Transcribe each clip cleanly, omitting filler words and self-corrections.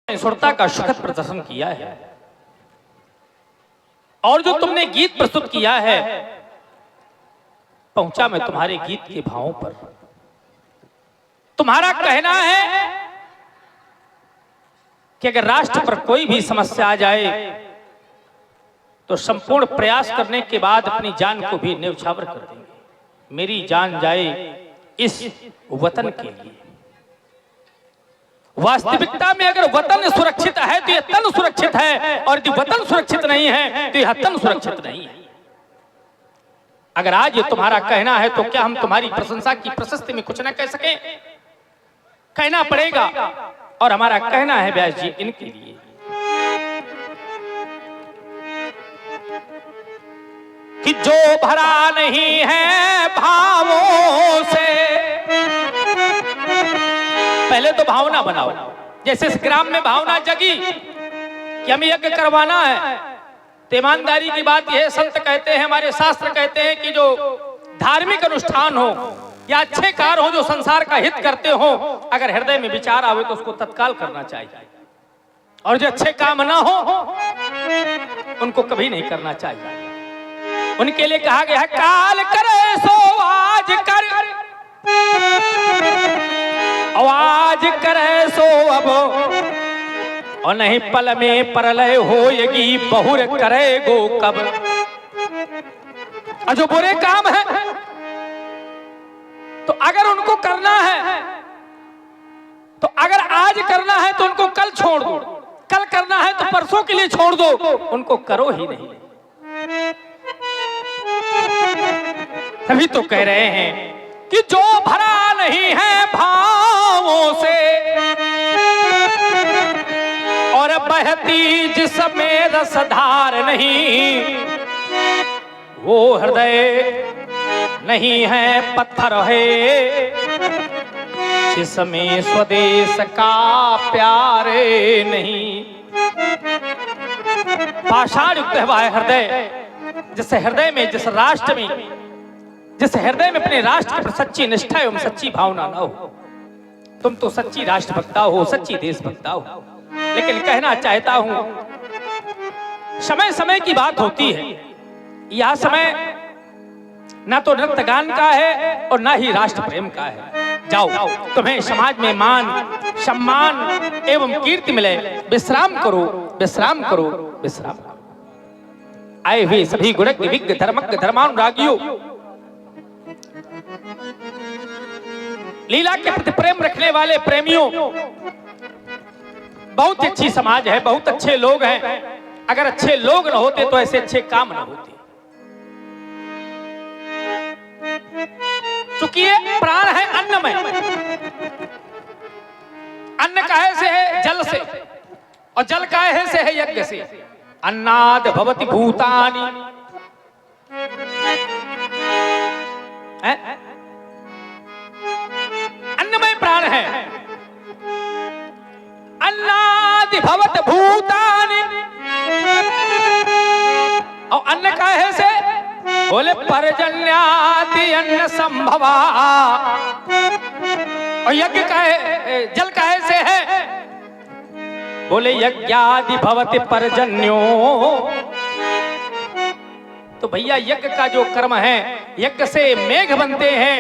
सुरता का सुखद प्रदर्शन किया है और जो तुमने गीत प्रस्तुत किया है पहुंचा मैं तुम्हारे गीत के भावों पर। तुम्हारा कहना है कि अगर राष्ट्र पर कोई भी समस्या आ जाए तो संपूर्ण प्रयास करने के बाद अपनी जान को भी न्यौछावर कर देंगे। मेरी जान जाए इस वतन के लिए। वास्तविकता में अगर वतन सुरक्षित है तो यह तन सुरक्षित है, और यदि वतन सुरक्षित नहीं है तो यह तन सुरक्षित नहीं है। अगर आज ये तुम्हारा कहना है तो क्या हम तुम्हारी प्रशंसा की प्रशस्ति में कुछ न कह सके? कहना पड़ेगा। और हमारा कहना है व्यास जी इनके लिए कि जो भरा नहीं है भावों से, पहले तो भावना बनाओ। जैसे इस ग्राम में भावना जगी कि हमें यज्ञ करवाना है, तो ईमानदारी की बात यह, संत कहते हैं, हमारे शास्त्र कहते हैं कि जो धार्मिक अनुष्ठान हो या अच्छे कार्य हो जो संसार का हित करते हो, अगर हृदय में विचार आवे तो उसको तत्काल करना चाहिए, और जो अच्छे काम ना हो उनको कभी नहीं करना चाहिए। उनके लिए कहा गया है काल करे सो आज कर, आवाज करे सो अब, और नहीं पल में परलय होएगी बहुर करे गो कब। और जो बुरे काम है तो अगर उनको करना है तो अगर आज करना है तो उनको कल छोड़ दो, कल करना है तो परसों के लिए छोड़ दो, उनको करो ही नहीं। तभी तो कह रहे हैं कि जो भरा नहीं है भावों से और बहती जिसमें रसधार नहीं, वो हृदय नहीं है पत्थर है जिसमें स्वदेश का प्यार नहीं। पाषाण युक्त है वह हृदय, जिस हृदय में, जिस राष्ट्र में, जिस हृदय में अपने राष्ट्र पर सच्ची निष्ठा एवं सच्ची भावना न हो। तुम तो सच्ची राष्ट्रभक्ता हो, सच्ची देशभक्ता हो, लेकिन कहना चाहता हूं समय समय की बात होती है। यह समय ना तो नृत्य गान का है और ना ही राष्ट्र प्रेम का है। जाओ, तुम्हें समाज में मान सम्मान एवं कीर्ति मिले, विश्राम करो, विश्राम करो, विश्राम करो। आए हुए सभी गुणज्ञ विज्ञ धर्मज्ञ धर्मानुरागियों, लीला के प्रति प्रेम रखने वाले प्रेमियों, बहुत अच्छी समाज है, बहुत अच्छे लोग हैं। अगर अच्छे लोग न होते तो ऐसे अच्छे काम न होते। चूंकि ये प्राण है अन्नमय, अन्न काहे से है? जल से, और जल काहे से है? यज्ञ से। अन्नाद भवति भूतानि, अन्नमय प्राण है। अन्नादि भवत भूतानि, और अन्न काहे से? बोले पर्जन्यादि अन्न संभवा। और यज्ञ काहे, जल काहे से है? बोले यज्ञादि भवति पर्जन्यो। तो भैया यज्ञ का जो कर्म है, यज्ञ से मेघ बनते हैं,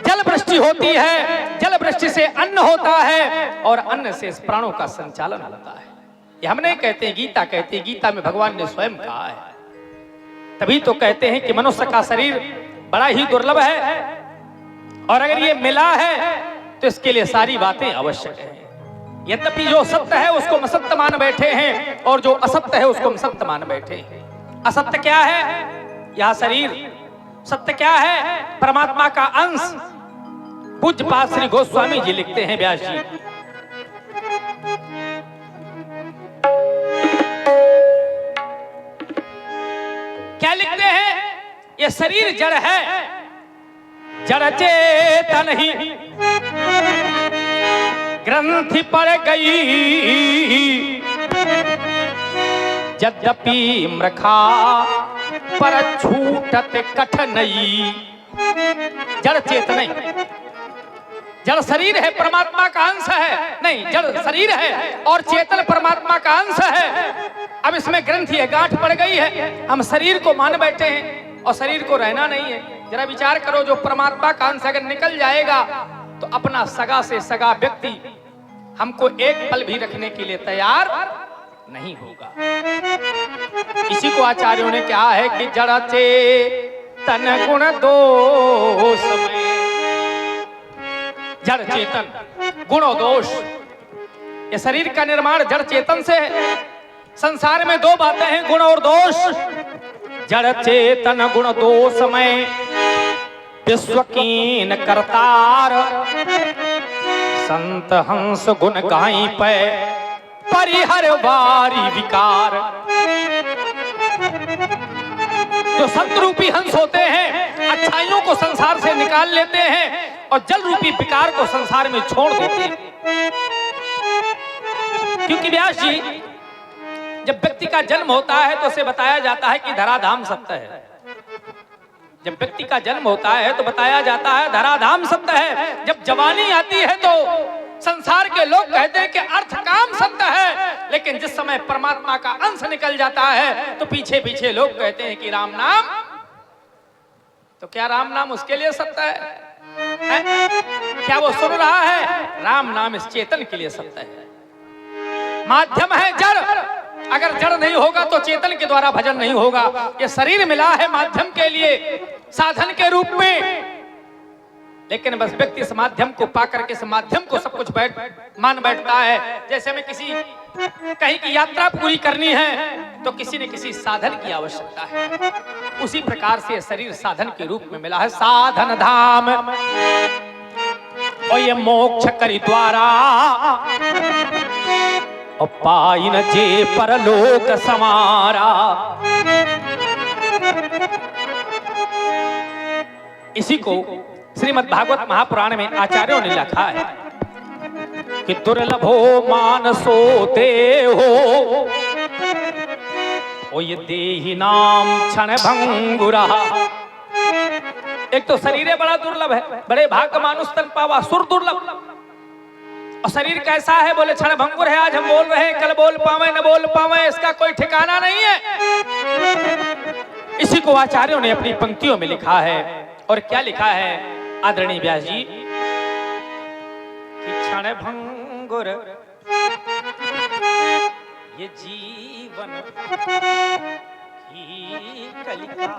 जल वृष्टि होती है, जल वृष्टि से अन्न होता है, और अन्न से प्राणों का संचालन होता है। ये हम नहीं कहते हैं, गीता कहती है, गीता में भगवान ने स्वयं कहा है। तभी तो कहते हैं कि मनुष्य का शरीर बड़ा ही दुर्लभ है, और अगर ये मिला है तो इसके लिए सारी बातें आवश्यक है। यद्यपि जो सत्य है उसको हम असत्य मान बैठे हैं, और जो असत्य है उसको हम सत्य मान बैठे हैं। असत्य क्या है? यह शरीर। सत्य क्या है? परमात्मा का अंश। पूज्यपाद श्री गोस्वामी जी लिखते हैं, व्यास जी, क्या लिखते हैं? ये शरीर जड़ है, जड़ चेतन ही ग्रंथि पड़ गई, यद्यपि मृखा पर छूटत कठिनई। जड़ चेतन जड़ शरीर है, परमात्मा का अंश है, नहीं जड़ शरीर है और चेतन परमात्मा का अंश है। अब इसमें ग्रंथि है, गांठ पड़ गई है, हम शरीर को मान बैठे हैं और शरीर को रहना नहीं है। जरा विचार करो, जो परमात्मा का अंश अगर निकल जाएगा तो अपना सगा से सगा व्यक्ति हमको एक पल भी रखने के लिए तैयार नहीं होगा। इसी को आचार्यों ने कहा है कि जड़ चेतन गुण दोष में, जड़ चेतन गुण और दोष, ये शरीर का निर्माण जड़ चेतन से है। संसार में दो बातें हैं, गुण और दोष। जड़ चेतन गुण दोष में विश्वकीन करतार, संत हंस गुण गाई पे परिहर वारी विकार। जो संत रूपी हंस होते हैं अच्छाइयों को संसार से निकाल लेते हैं और जल रूपी विकार को संसार में छोड़ देते हैं। क्योंकि व्यास जी, जब व्यक्ति का जन्म होता है तो उसे बताया जाता है कि धराधाम सत्य है। जब व्यक्ति का जन्म होता है तो बताया जाता है धराधाम सत्य है। जब जवानी आती है तो संसार के लोग कहते हैं कि अर्थ काम सत्य है, लेकिन जिस समय परमात्मा का अंश निकल जाता है तो पीछे पीछे लोग कहते हैं कि राम नाम, तो क्या राम नाम उसके लिए सत्य है? क्या वो सुन रहा है? राम नाम इस चेतन के लिए सत्य है। माध्यम है जड़, अगर जड़ नहीं होगा तो चेतन के द्वारा भजन नहीं होगा। ये शरीर मिला है माध्यम के लिए, साधन के रूप में, लेकिन बस व्यक्ति इस माध्यम को पाकर के इस माध्यम को सब कुछ मान बैठता है। जैसे हमें किसी कहीं की यात्रा पूरी करनी है तो किसी न किसी साधन की आवश्यकता है, उसी प्रकार से शरीर साधन के रूप में मिला है। साधन धाम और ये मोक्ष करी द्वारा और पाइन जे परलोक समारा। इसी को श्रीमद् भागवत महापुराण में आचार्यों ने लिखा है कि दुर्लभो मानसो देहो ओ ये देहि नाम क्षण भंगुरा। एक तो शरीर बड़ा दुर्लभ है, बड़े भाग मानुष तन पावा, सुर दुर्लभ। और शरीर कैसा है? बोले क्षण भंगुर है। आज हम बोल रहे हैं, कल बोल पावे न बोल पावे, इसका कोई ठिकाना नहीं है। इसी को आचार्यों ने अपनी पंक्तियों में लिखा है। और क्या लिखा है आदरणीय व्यास जी? कि क्षण भंगुर ये जीवन की कलिका,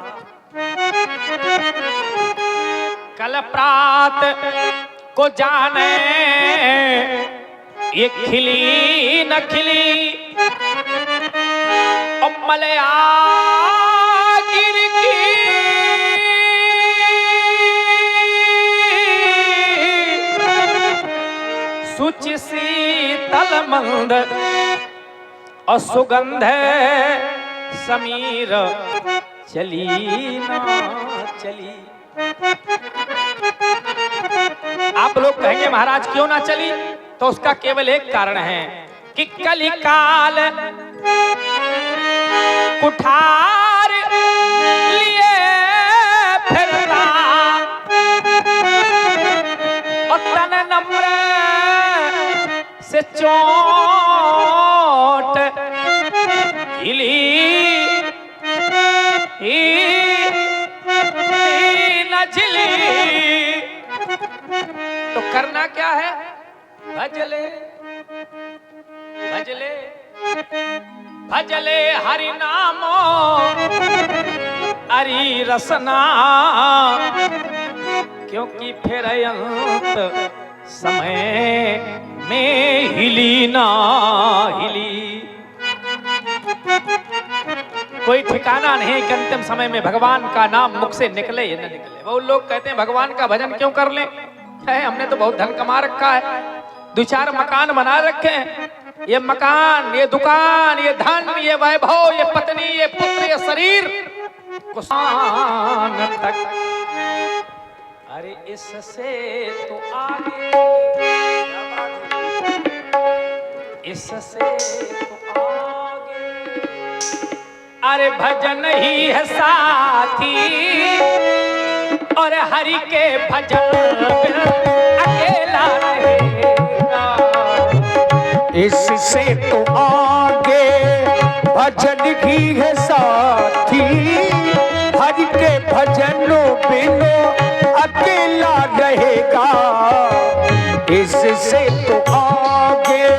कल प्रात को जाने ये खिली न खिली और मलया गिर की सुचि शीतल मंद और सुगंध समीर चली ना चली। आप लोग कहेंगे महाराज क्यों ना चली? तो उसका केवल एक कारण है कि कलिकाल कुठार लिए फिरता और तन नम्र से चोट हिली न झिली। तो करना क्या है? भजले भजले भजले हरि नामो हरि रसना, क्योंकि फिर अंत समय में हिली ना हिली। कोई ठिकाना नहीं कि अंतिम समय में भगवान का नाम मुख से निकले या न निकले। वो लोग कहते हैं भगवान का भजन क्यों कर ले? हमने तो बहुत धन कमा रखा है, 2-4 मकान बना रखे हैं, ये मकान, ये दुकान, ये धन, ये वैभव, ये पत्नी, ये पुत्र, ये शरीर कुसान तक। अरे इससे तो आगे, इससे तो आगे, अरे भजन ही है साथी और हरि के भजन अकेले झमेला रहेगा। इससे तो आगे भजन की है साथी, हरि के भजनों बिनो अकेला रहेगा। इससे तो आगे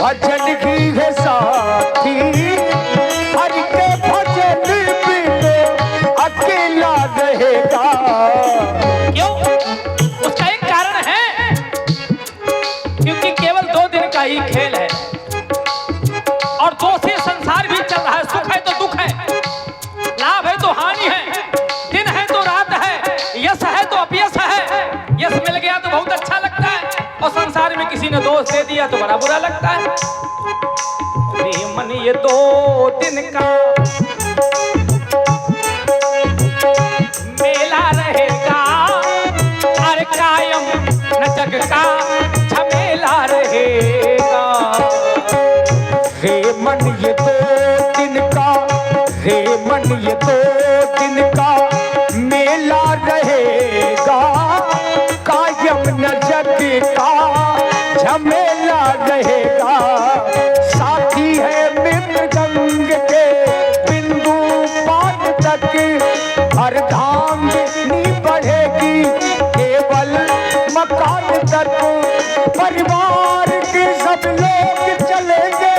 भजन की है साथी, हरि के भजन बिनो अकेला रहेगा। क्यों? उसका एक कारण है, क्योंकि केवल 2 दिन का ही खेल है और 2 से संसार भी चल रहा है। सुख है तो दुख है, लाभ है तो हानि है, दिन है तो रात है, यश है तो अपयश है। यश मिल गया तो बहुत अच्छा लगता है और संसार में किसी ने दोष दे दिया तो बड़ा बुरा लगता है। अरे मन ये 2 दिन का मेला रहेगा, अरे कायम न जग का झमेला रहेगा। हे मन ये 2 दिन का, हे मन ये 2 दिन का मेला रहेगा, कायम न जग का झमेला रहेगा। साथी है मृदंग के बिंदु पान तक, हर धाम नी बढ़ेगी केवल मकान तक। परिवार के सब लोग चलेंगे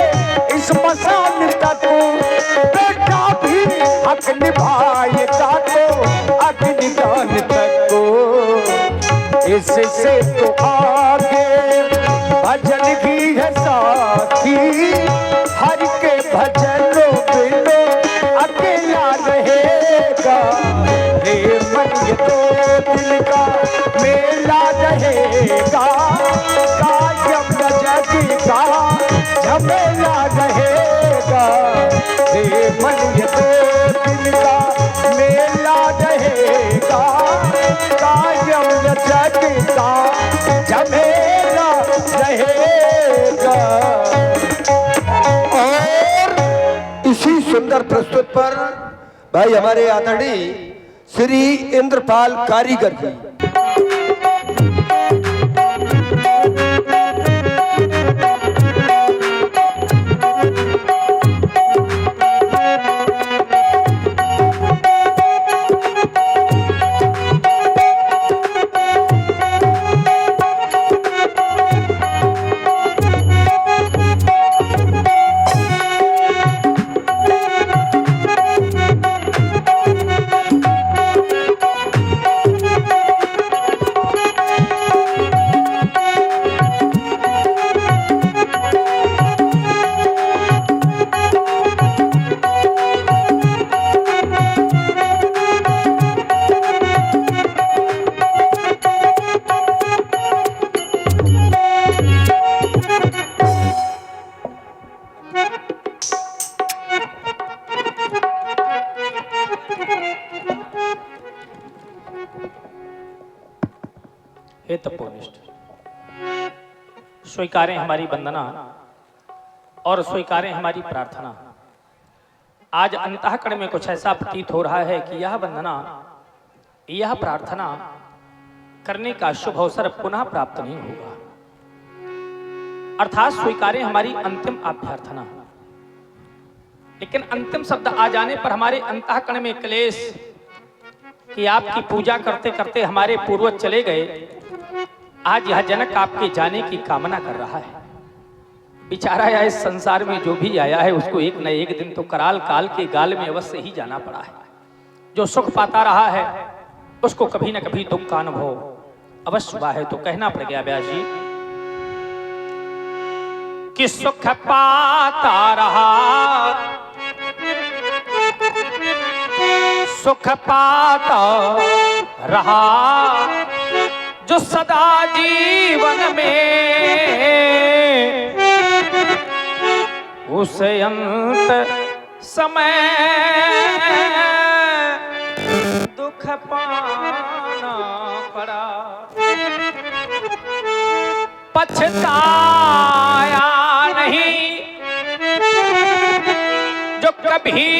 इस मसान तक, बेटा भी हक निभाएगा तो अग्निदान तक को। इससे तो आगे भजन की है साथी, हरि के भजनों बिनो अकेला रहेगा। हे मन ये 2 दिन का मेला रहेगा, कायम न जग का झमेला रहेगा। हे मन ये 2 दिन का मेला रहेगा, कायम न जग का झमेला रहेगा। और इसी सुंदर प्रस्तुत पर भाई हमारे आदरणीय श्री इंद्रपाल कारीगर जी। हे तपोनिष्ठ, स्वीकारें हमारी वंदना और स्वीकारें हमारी प्रार्थना। आज अंतःकरण में कुछ ऐसा प्रतीत हो रहा है कि यह वंदना, यह प्रार्थना करने का शुभ अवसर पुनः प्राप्त नहीं होगा। अर्थात स्वीकारें हमारी अंतिम अभ्यर्थना। लेकिन अंतिम शब्द आ जाने पर हमारे अंतःकरण में क्लेश कि आपकी पूजा करते करते हमारे पूर्वज चले गए, आज यह जनक आपके जाने की कामना कर रहा है। बेचारा या इस संसार में जो भी आया है उसको एक न एक दिन तो कराल काल के गाल में अवश्य ही जाना पड़ा है। जो सुख पाता रहा है उसको कभी न कभी दुख का अनुभव अवश्य हुआ है। तो कहना पड़ गया व्यास जी कि सुख पाता रहा, सुख पाता रहा जो सदा जीवन में, उस अंत समय दुख पाना पड़ा। पछताया नहीं जो कभी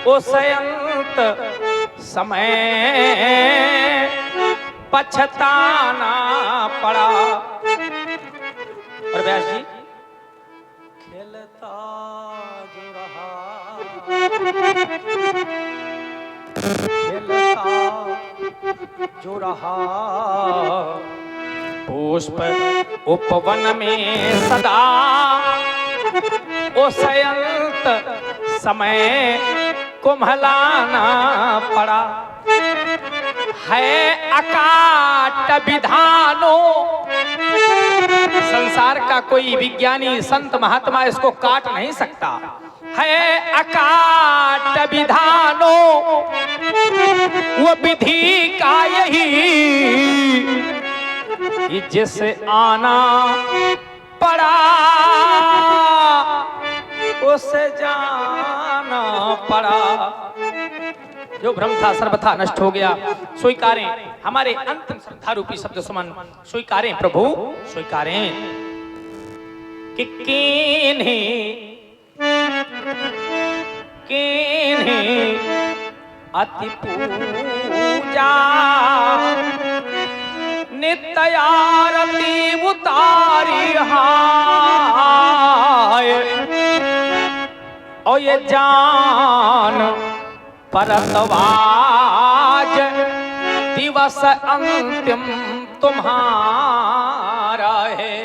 उस अंत समय पछताना पड़ा। और व्यास जी, खेलता जो रहा, खेलता जो रहा, पुष्प उपवन में सदा, उस अंत समय कुम्हलाना पड़ा। है अकाट विधानों, संसार का कोई विज्ञानी संत महात्मा इसको काट नहीं सकता। है अकाट विधानों, वो विधि का यही कि जिसे आना पड़ा उसे जाना पड़ा। जो भ्रम था सर्वथा नष्ट हो गया। स्वीकारें हमारे अंतिम श्रद्धा रूपी शब्द सुमन, स्वीकारें प्रभु स्वीकारें कि किन्हीं अति पूजा नित्य आरती उतारी हाय, और ये जान परतवाज दिवस अंतिम तुम्हारा है।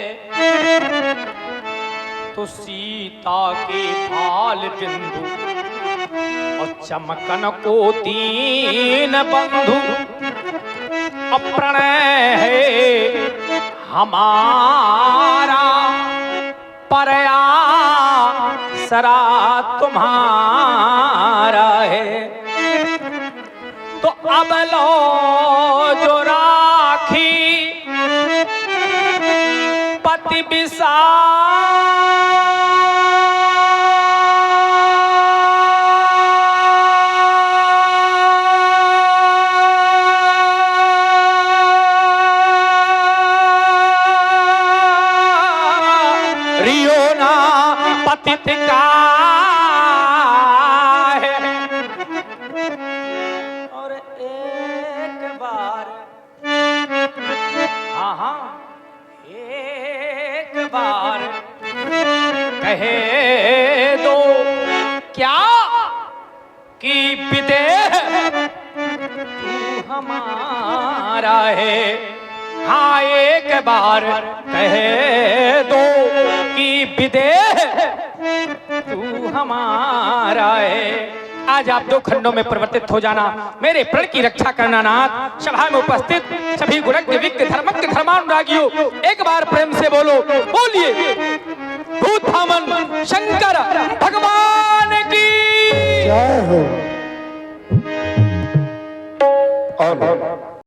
तो सीता के भाल बिंदु और चमकन को तीन बंधु, अप्रणय है हमारा, परयासरा तुम्हारा है। तो अब लो जो राखी पति बिसा, रियो ना पतित का है। और एक बार, हाँ हाँ, एक बार कहे दो क्या कि विदेह तू हमारा है। हाँ एक बार कहे दो कि विदेह तू हमारा है। आज आप दो खंडों में परिवर्तित हो जाना, मेरे प्रण की रक्षा करना नाथ। सभा में उपस्थित सभी गुणज्ञ विज्ञ धर्मज्ञ धर्मानुरागियों, एक बार प्रेम से बोलो, बोलिए भूत भामन शंकर भगवान की जय हो।